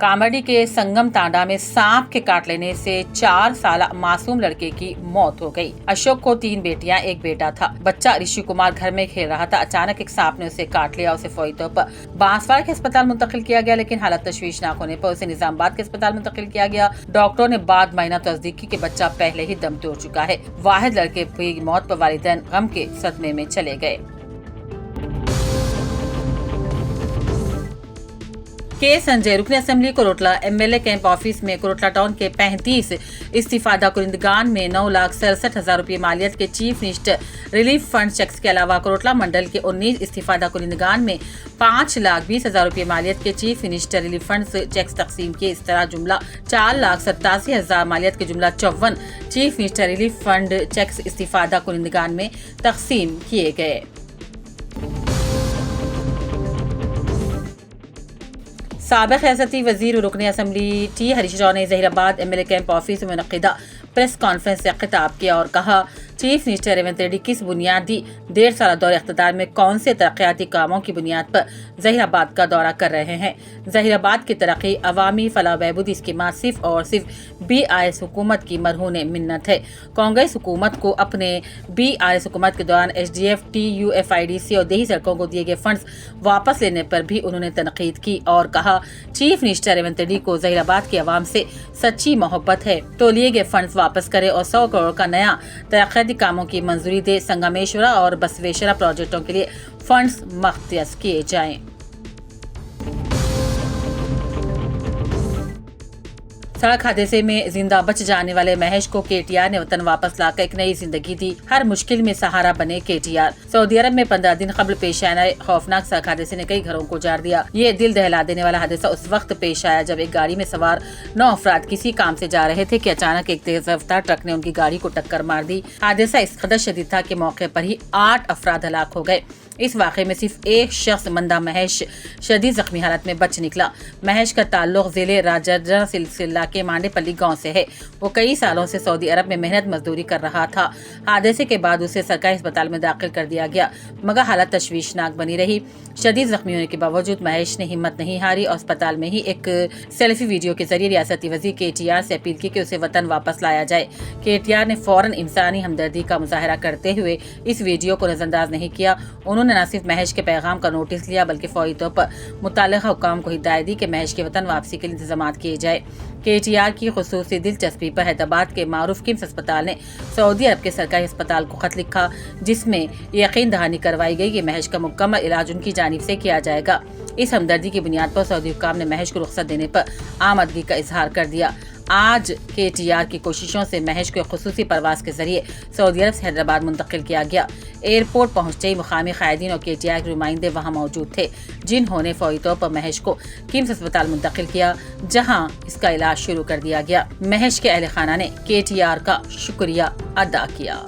कामाडी के संगम तांडा में सांप के काट लेने से 4 साल मासूम लड़के की मौत हो गई। अशोक को 3 बेटियां, 1 बेटा था। बच्चा ऋषि कुमार घर में खेल रहा था। अचानक एक सांप ने उसे काट लिया। उसे फौरी तौर पर बांसवाड़ा के अस्पताल मुंतकिल किया गया, लेकिन हालत तशवीशनाक होने पर उसे निजामाबाद के अस्पताल मुंतकिल किया गया। डॉक्टरों ने बाद महीना तस्दीक की कि बच्चा पहले ही दम तोड़ चुका है। वाहिद लड़के की मौत पर वालिदैन गम के सदमे में चले गए। के संजय रुकन असेंबली कोरोटला एमएलए कैंप ऑफिस में कोरोटला टाउन के 35 इस्तीफादा कुरिंदगान में 9,67,000 रुपये मालियत के chief minister relief fund cheques के अलावा कोरोटला मंडल के 19 इस्तीफादा कुरिंदगान में 5,20,000 रुपये मालियत के chief minister relief fund cheques तकसीम किए। इस तरह जुमला 4,87,000 मालियत के जुमला 54 chief minister relief fund cheques इस्तीफादा कुरिंदगान में तकसीम किए गए। साबिक रियासती वजीर रुकन असम्बली टी हरीश राव ने जहीराबाद एमएलए कैंप ऑफिस में मुनक्किदा प्रेस कॉन्फ्रेंस से खिताब किया और कहा, चीफ मिनिस्टर रेवंत रेड्डी किस बुनियादी 1.5 साल दौरे इख्तिदार में कौन से तरक्याती कामों की बुनियाद पर जहीराबाद का दौरा कर रहे हैं। जहीराबाद की तरक्की अवामी फलाह बहबूदी स्कीमात सिर्फ और सिर्फ BRS हुकूमत की मरहून मिन्नत है। कांग्रेस हुकूमत को अपने BRS हुकूमत के दौरान HDF, TUFIDC और देही सड़कों को दिए गए फंड्स वापस लेने पर भी उन्होंने तनकीद की और कहा, चीफ मिनिस्टर रेवंत रेड्डी को जहीराबाद की आवाम से सच्ची मोहब्बत है तो लिए गए फंड्स वापस करे और 100 करोड़ का नया तरक्याती कामों की मंजूरी दे। संगमेश्वरा और बसवेश्वरा प्रोजेक्टों के लिए फंड्स मख्तियार किए जाएं। सड़क हादसे में जिंदा बच जाने वाले महेश को KTR ने वतन वापस लाकर एक नई जिंदगी दी। हर मुश्किल में सहारा बने KTR। सऊदी अरब में 15 दिन कबल पेश आए खौफनाक सड़क हादसे ने कई घरों को उजाड़ दिया। ये दिल दहला देने वाला हादसा उस वक्त पेश आया जब एक गाड़ी में सवार 9 अफराद किसी काम से जा रहे थे कि अचानक एक तेज रफ्तार ट्रक ने उनकी गाड़ी को टक्कर मार दी। हादसा इस कदर शदीद था कि मौके पर ही 8 अफराद हलाक हो गए। इस वाक़े में सिर्फ एक शख्स मंदा महेश शदीद जख्मी हालत में बच निकला। महेश का ताल्लुक जिले राजौरी सिलसिला के मांडेपल्ली गांव से है। वो कई सालों से सऊदी अरब में मेहनत मजदूरी कर रहा था। हादसे के बाद उसे सरकारी अस्पताल में दाखिल कर दिया गया, मगर हालत तशवीशनाक बनी रही। शदीद जख्मी होने के बावजूद महेश ने हिम्मत नहीं हारी और अस्पताल में ही एक सेल्फी वीडियो के जरिए रियासती वजीर KTR से अपील की कि उसे वतन वापस लाया जाए। KTR ने फौरन इंसानी हमदर्दी का मुजाहरा करते हुए इस वीडियो को नजरअंदाज नहीं किया। उन्होंने न सिर्फ महेश के पैगाम का नोटिस लिया बल्कि फौरी तौर पर मुताल्लिका हुकाम को हिदायत दी कि महेश के वतन वापसी के लिए इंतजाम किए जाए। KTR की खुसूसी दिलचस्पी पर हैदराबाद के मारूफ किम्स अस्पताल ने सऊदी अरब के सरकारी अस्पताल को खत लिखा, जिसमें यकीन दहानी करवाई गई कि महेश का मुकम्मल इलाज उनकी जानिब से किया जाएगा। इस हमदर्दी की बुनियाद पर सऊदी हुकाम ने महेश को रुख्सत देने पर आमदगी का इजहार कर दिया। आज KTR की कोशिशों से महेश को खुसूसी परवाज के जरिए सऊदी अरब से हैदराबाद मुंतकिल किया गया। एयरपोर्ट पहुंचते ही मुकामी कायदीन और KTR के नुमाइंदे वहां मौजूद थे, जिन्होंने फौरी तौर पर महेश को किम्स अस्पताल मुंतकिल किया, जहां इसका इलाज शुरू कर दिया गया। महेश के अहले खाना ने KTR का शुक्रिया अदा किया।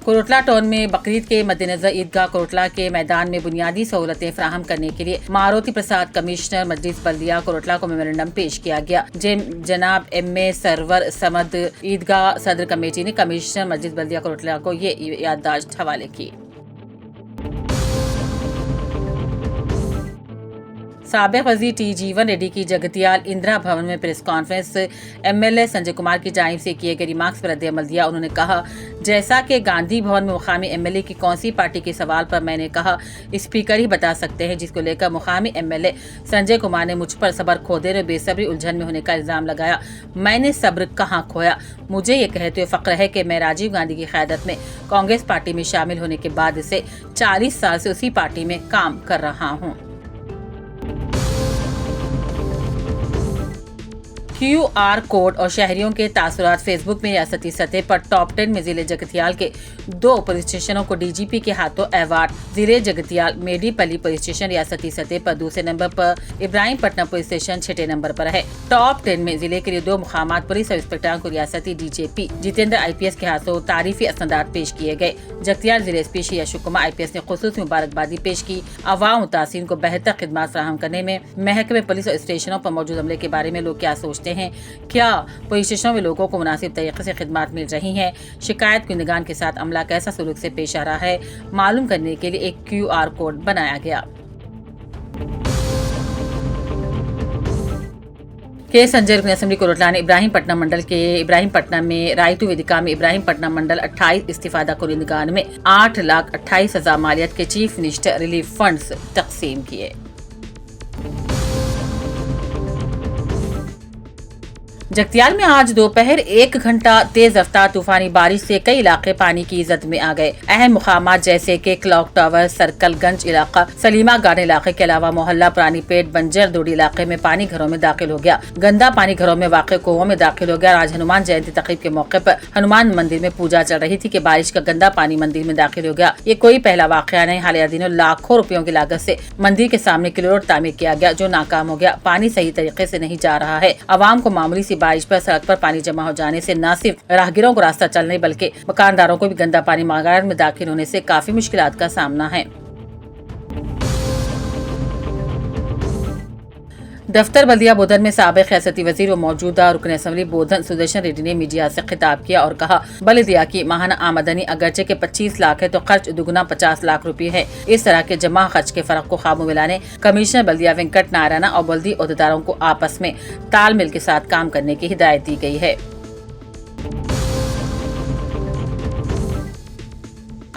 कोरोटला टाउन में बकरीद के मद्देनजर ईदगाह कोरोटला के मैदान में बुनियादी सहूलतें फराहम करने के लिए मारुति प्रसाद कमिश्नर मजलिस बल्दिया कोरोटला को मेमोरेंडम पेश किया गया। जनाब MA सरवर समद ईदगाह सदर कमेटी ने कमिश्नर मजलिस बल्दिया कोरोटला को ये याददाश्त हवाले की। साबिक वजीर T जीवन रेड्डी की जगतियाल इंदिरा भवन में press conference MLA Sanjay Kumar की जानिब से किए गए रिमार्क्स पर रद्द-ए-अमल दिया। उन्होंने कहा, जैसा कि गांधी भवन में मुकामी MLA की कौन सी पार्टी के सवाल पर मैंने कहा स्पीकर ही बता सकते हैं, जिसको लेकर मुकामी MLA संजय कुमार ने मुझ पर सब्र खो देने और बेसब्री उलझन में होने का इल्जाम लगाया। मैंने सब्र कहाँ खोया। मुझे ये कहते हुए फख्र है कि मैं राजीव गांधी की क़यादत में कांग्रेस पार्टी में शामिल होने के बाद से 40 साल से उसी पार्टी में काम कर रहा हूँ। QR कोड और शहरियों के तासुरात। फेसबुक में रियासती सतह पर टॉप 10 में जिले जगतियाल के 2 पुलिस स्टेशनों को DGP के हाथों अवार्ड। जिले जगतियाल मेडीपली पुलिस स्टेशन रियासती सतह पर दूसरे नंबर पर, इब्राहिमपट्टनम पुलिस स्टेशन छठे नंबर पर है। टॉप 10 में जिले के लिए 2 मुकामात पुलिस सब इंस्पेक्टरों को रियासती DJP जितेंद्र IPS के हाथों तारीफी असनादात पेश किए गए। जगतियाल जिले SP श्री अशोक कुमार IPS ने खुसूसी मुबारकबादी पेश की। अवाम मुतासिन को बेहतर खिदमत फराहम करने में महकमे पुलिस और स्टेशनों पर मौजूद अमले के बारे में लोग क्या सोचते हैं, क्या पुलिस स्टेशनों में लोगों को मुनासिब तरीके से खिदमत मिल रही हैं, शिकायत कुंदगान के साथ अमला कैसा सलूक से पेश आ रहा है, मालूम करने के लिए एक QR कोड बनाया गया। के संजय रुकन असेंबली कोरटला ने इब्राहिमपट्टनम मंडल के इब्राहिमपट्टनम में रायतू वेदिका में इब्राहिमपट्टनम मंडल 28 इस्तीफादा कुनिंदगान में 8,28,000 मालियत के चीफ मिनिस्टर रिलीफ फंड्स तकसीम किए। जगतियाल में आज दोपहर 1 घंटा तेज रफ्तार तूफानी बारिश से कई इलाके पानी की जद में आ गए। अहम मुकामात जैसे कि क्लॉक टावर, सर्कलगंज इलाका, सलीमा गार्डन इलाके के अलावा मोहल्ला पुरानी पेट, बंजर दोडी इलाके में पानी घरों में दाखिल हो गया। गंदा पानी घरों में वाक़े कुओं में दाखिल हो गया। आज हनुमान जयंती तकरीब के मौके पर हनुमान मंदिर में पूजा चल रही थी कि बारिश का गंदा पानी मंदिर में दाखिल हो गया। ये कोई पहला वाक़या नहीं। हालिया दिनों लाखों रुपयों की लागत से मंदिर के सामने किलोड़ तामीर किया गया, जो नाकाम हो गया। पानी सही तरीके से नहीं जा रहा है। आवाम को मामूली सी बारिश पर सड़क पर पानी जमा हो जाने से न सिर्फ राहगीरों को रास्ता चलने बल्कि मकानदारों को भी गंदा पानी मकान में दाखिल होने से काफी मुश्किलात का सामना है। दफ्तर बल्दिया बोधन में साबिक रियासती वजीर व मौजूदा रुकन असेंबली बोधन सुदर्शन रेड्डी ने मीडिया से खिताब किया और कहा, बल्दिया की माहाना आमदनी अगरचे के 25 लाख है तो खर्च दुगुना 50 लाख रुपए है। इस तरह के जमा खर्च के फर्क को काबू में लाने कमिश्नर बल्दिया वेंकट नारायण और बल्दी अहदेदारों को आपस में तालमेल के साथ काम करने की हिदायत दी गई है।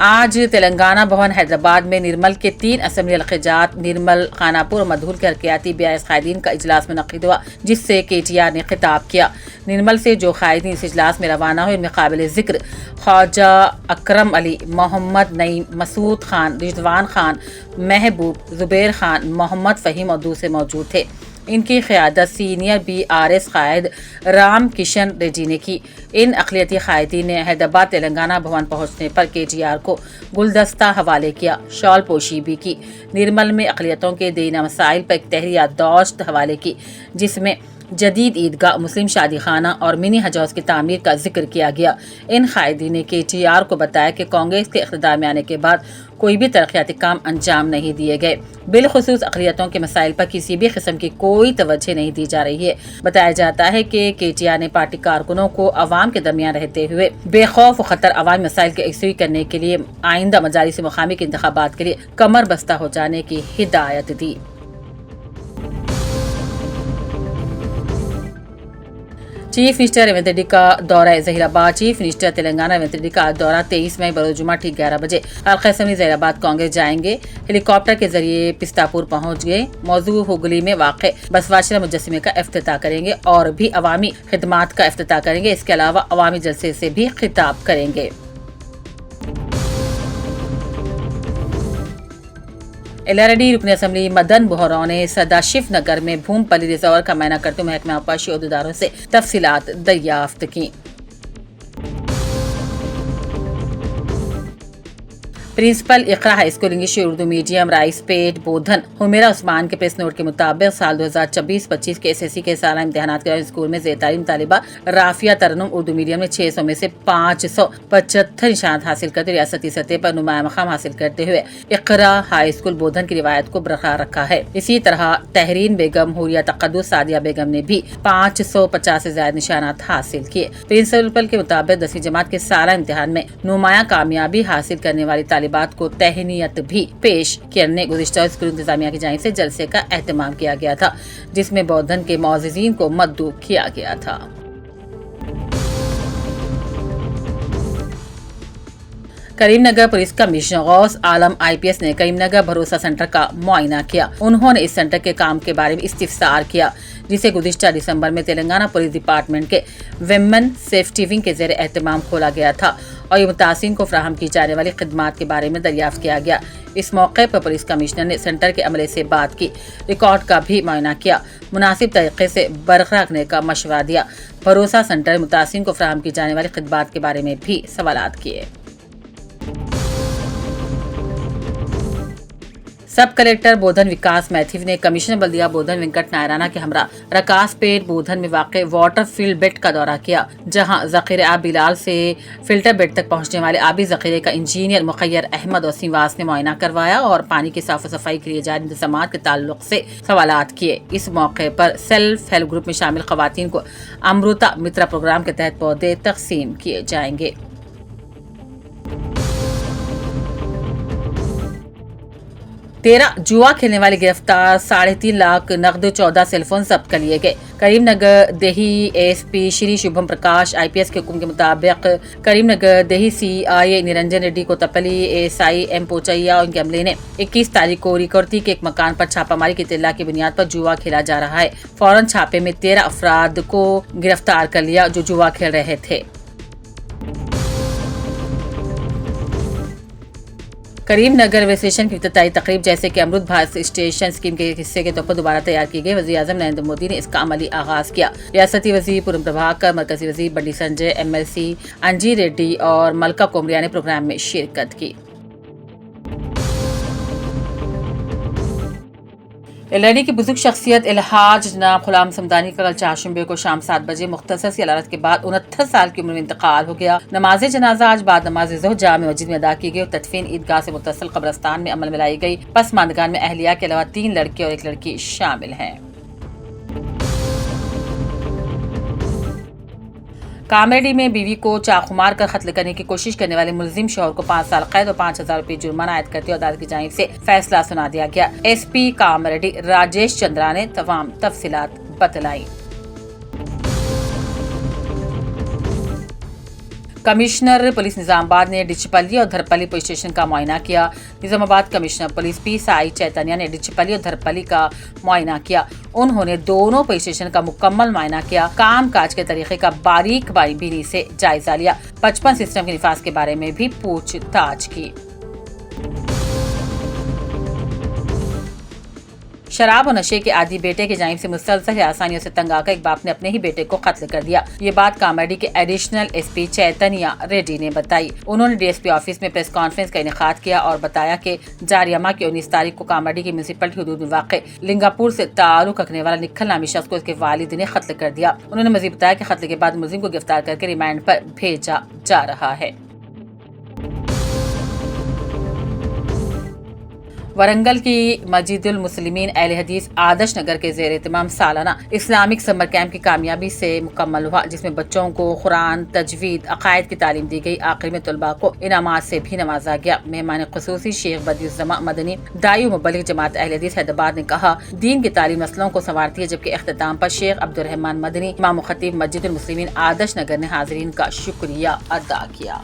आज तेलंगाना भवन हैदराबाद में निर्मल के 3 असेंबली हल्क़ात निर्मल, खानापुर और मधुर के हरकियाती BIS कायदीन का इजलास मुनक़िद हुआ, जिससे KTR ने खिताब किया। निर्मल से जो कायदीन इस इजलास में रवाना हुए इनमें काबिल ज़िक्र ख्वाजा अकरम अली, मोहम्मद नईम, मसूद खान, रिजवान खान, महबूब, जुबैर खान, मोहम्मद फ़हीम और दूसरे मौजूद थे। इनकी क़यादत सीनियर BRS कायद राम किशन रेड्डी ने की। इन अक़लियती कायदीन ने हैदराबाद तेलंगाना भवन पहुंचने पर KTR को गुलदस्ता हवाले किया, शॉल पोशी भी की। निर्मल में अक़लियतों के दीना मसाइल पर एक तहरीर याददाश्त हवाले की, जिसमें जदीद ईदगाह, मुस्लिम शादी खाना और मिनी हज हाउस की तामीर का जिक्र किया गया। इन कायदीन ने KTR को बताया कि कांग्रेस के इक़्तिदार में आने के बाद कोई भी तरक्याती काम अंजाम नहीं दिए गए। बिलखुसूस अक़लियतों के मसाइल पर किसी भी किस्म की कोई तवज्जो नहीं दी जा रही है। बताया जाता है कि KTR ने पार्टी कारकुनों को अवाम के दरमियान रहते हुए बेखौफ खतर अवामी मसाइल की यकसुई करने के लिए आइंदा मजालिस मुक़ामी के इंतखाबात के लिए कमर बस्ता हो जाने की हिदायत दी। चीफ मिनिस्टर रेवंत रेड्डी का दौरा ज़हीराबाद। चीफ मिनिस्टर तेलंगाना रेवंत रेड्डी का दौरा 23 मई बरोज़ जुमा ठीक 11 बजे हल्क़ा असेंबली ज़हीराबाद कांग्रेस जाएंगे। हेलीकॉप्टर के जरिए पिस्तापुर पहुंच गए। मौजू हुगली में वाक़े बसवाशरा मुजस्समे का इफ्तिताह करेंगे और भी अवामी खिदमात का इफ्तिताह करेंगे। इसके अलावा अवामी जलसे से भी खिताब करेंगे। LRD रुकन असेंबली मदन बोहरा ने सदाशिव नगर में भूमपल्ली रिजर्वर का मायना करते हुए महकमा आबपाशी अहदेदारों से तफसीलात दरियाफ्त की। Principal Iqra high school English Urdu medium Raispet Bodhan Humera Usman के प्रेस नोट के मुताबिक साल 2024-25 के SSC के सालाना इम्तिहानात के स्कूल में ज़ेर-तालीम तालिबा राफिया तरन्नुम उर्दू मीडियम में 600 में से 575 निशानात हासिल करते रियासती सतह पर नुमाया मकाम हासिल करते हुए इकरा हाई स्कूल बोधन की रिवायत को बरकरार रखा है। इसी तरह तहरीन बेगम, हुरिया तक़द्दुस, सादिया बेगम ने भी 550 से ज्यादा निशानात हासिल किए। प्रिंसिपल के मुताबिक 10वीं जमात के सालाना इम्तिहान में नुमाया कामयाबी हासिल करने वाली तालिबात को तहनीयत भी पेश करने गुज़िश्ता स्कूल इंतजामिया की जानिब से जलसे का एहतमाम किया गया था, जिसमें बोधन के मौज़िज़ीन को मद्दू किया गया था। کریم نگر پولیس کمشنر غوث عالم IPS نے کریم نگر بھروسہ سینٹر کا معائنہ کیا۔ انہوں نے اس سینٹر کے کام کے بارے میں استفسار کیا، جسے گزشتہ دسمبر میں تلنگانہ پولیس ڈپارٹمنٹ کے ویمن سیفٹی ونگ کے زیر اہتمام کھولا گیا تھا اور یہ متاثرین کو فراہم کی جانے والی خدمات کے بارے میں دریافت کیا گیا۔ اس موقع پر پولیس کمشنر نے سینٹر کے عملے سے بات کی، ریکارڈ کا بھی معائنہ کیا، مناسب طریقے سے برقرار رکھنے کا مشورہ دیا۔ بھروسہ سینٹر متاثرین کو فراہم کی جانے والی خدمات کے بارے میں بھی سوالات کیے۔ سب کلیکٹر بودھن وکاس میتھیو نے کمشنر بلدیہ بودھن وینکٹ نائرانہ کے ہمراہ رکاس پیٹ بودھن میں واقع واٹر فیلڈ بیڈ کا دورہ کیا، جہاں ذخیرہ آب بلال سے فلٹر بیڈ تک پہنچنے والے آبی ذخیرے کا انجینئر مخیر احمد اور سیواس نے معائنہ کروایا اور پانی کی صاف صفائی کے لیے جاری انتظامات کے تعلق سے سوالات کیے۔ اس موقع پر سیلف ہیلپ گروپ میں شامل خواتین کو امرتا مترا پروگرام کے تحت پودے تقسیم کیے جائیں گے۔ 13 جوا کھیلنے والے گرفتار، 3.5 لاکھ نقد 14 سیل فون ضبط کر لیے گئے۔ کریم نگر دیہی ASP شری شبھم پرکاش IPS کے حکم کے مطابق کریم نگر دیہی CI نرنجن ریڈی کو تپلی ASI M پوچیا اور ان کے عملے نے 21 تاریخ کو ریکورتی کے ایک مکان پر چھاپہ ماری کی اطلاع کی بنیاد پر جوا کھیلا جا رہا ہے۔ فوراً چھاپے میں 13 افراد کو گرفتار کر لیا جو جوا کھیل رہے تھے۔ کریم نگر ریلوے اسٹیشن کی افتتاحی تقریب جیسے کہ امرت بھارت اسٹیشن اسکیم کے حصے کے طور پر دوبارہ تیار کی گئی، وزیر اعظم نریندر مودی نے اس کا عملی آغاز کیا۔ ریاستی وزیر پورم پربھاکر، مرکزی وزیر بنڈی سنجے، MLC انجی ریڈی اور ملکہ کومریا نے پروگرام میں شرکت کی۔ LID کی بزرگ شخصیت الحاج جناب غلام سمدانی کا کل 4 شنبے کو شام 7 بجے مختصر سی علالت کے بعد 69 سال کی عمر میں انتقال ہو گیا۔ نماز جنازہ آج بعد نماز ظہر جامع مسجد میں ادا کی گئی اور تدفین عیدگاہ سے متصل قبرستان میں عمل میں لائی گئی۔ پسماندگان میں اہلیہ کے علاوہ 3 لڑکے اور 1 لڑکی شامل ہیں۔ کامریڈی میں بیوی کو چاقو مار کر قتل کرنے کی کوشش کرنے والے ملزم شوہر کو 5 سال قید اور 5,000 روپے جرمانہ عائد کرتے ہوئے عدالت کی جانب سے فیصلہ سنا دیا گیا۔ SP کامریڈی راجیش چندرا نے تمام تفصیلات بتلائیں۔ کمشنر پولیس نظام آباد نے ڈچپلی اور دھرپلی پولیس اسٹیشن کا معائنہ کیا۔ نظام آباد کمشنر پولیس PSI چیتنیا نے ڈچپلی اور دھرپلی کا معائنہ کیا۔ انہوں نے دونوں پولیس اسٹیشن کا مکمل معائنہ کیا، کام کاج کے طریقے کا باریک بینی سے جائزہ لیا، 55 سسٹم کے نفاذ کے بارے میں بھی پوچھ تاچھ کی۔ شراب و نشے کے عادی بیٹے کی جانب سے مسلسل ہراسانیوں سے تنگ آ کر ایک باپ نے اپنے ہی بیٹے کو قتل کر دیا۔ یہ بات کامریڈی کے ایڈیشنل SP چیتنیا ریڈی نے بتائی۔ انہوں نے DSP آفس میں پریس کانفرنس کا انعقاد کیا اور بتایا کہ جاریہ ماہ کی 19 تاریخ کو کامریڈی کی میونسپلٹی حدود میں واقع لنگاپور سے تعلق رکھنے والا نکھل نامی شخص کو اس کے والد نے قتل کر دیا۔ انہوں نے مزید بتایا کہ قتل کے بعد ملزم کو گرفتار کر کے ریمانڈ پر بھیجا جا رہا ہے۔ ورنگل کی مسجد المسلمین اہل حدیث آدرش نگر کے زیر اہتمام سالانہ اسلامک سمر کیمپ کی کامیابی سے مکمل ہوا، جس میں بچوں کو قرآن، تجوید، عقائد کی تعلیم دی گئی۔ آخر میں طلباء کو انعامات سے بھی نوازا گیا۔ مہمان خصوصی شیخ بدیع الزمان مدنی داعی و مبلغ جماعت اہل حدیث حیدرآباد نے کہا، دین کی تعلیم نسلوں کو سنوارتی ہے، جبکہ اختتام پر شیخ عبدالرحمان مدنی امام و خطیب مسجد المسلمین آدرش نگر نے حاضرین کا شکریہ ادا کیا۔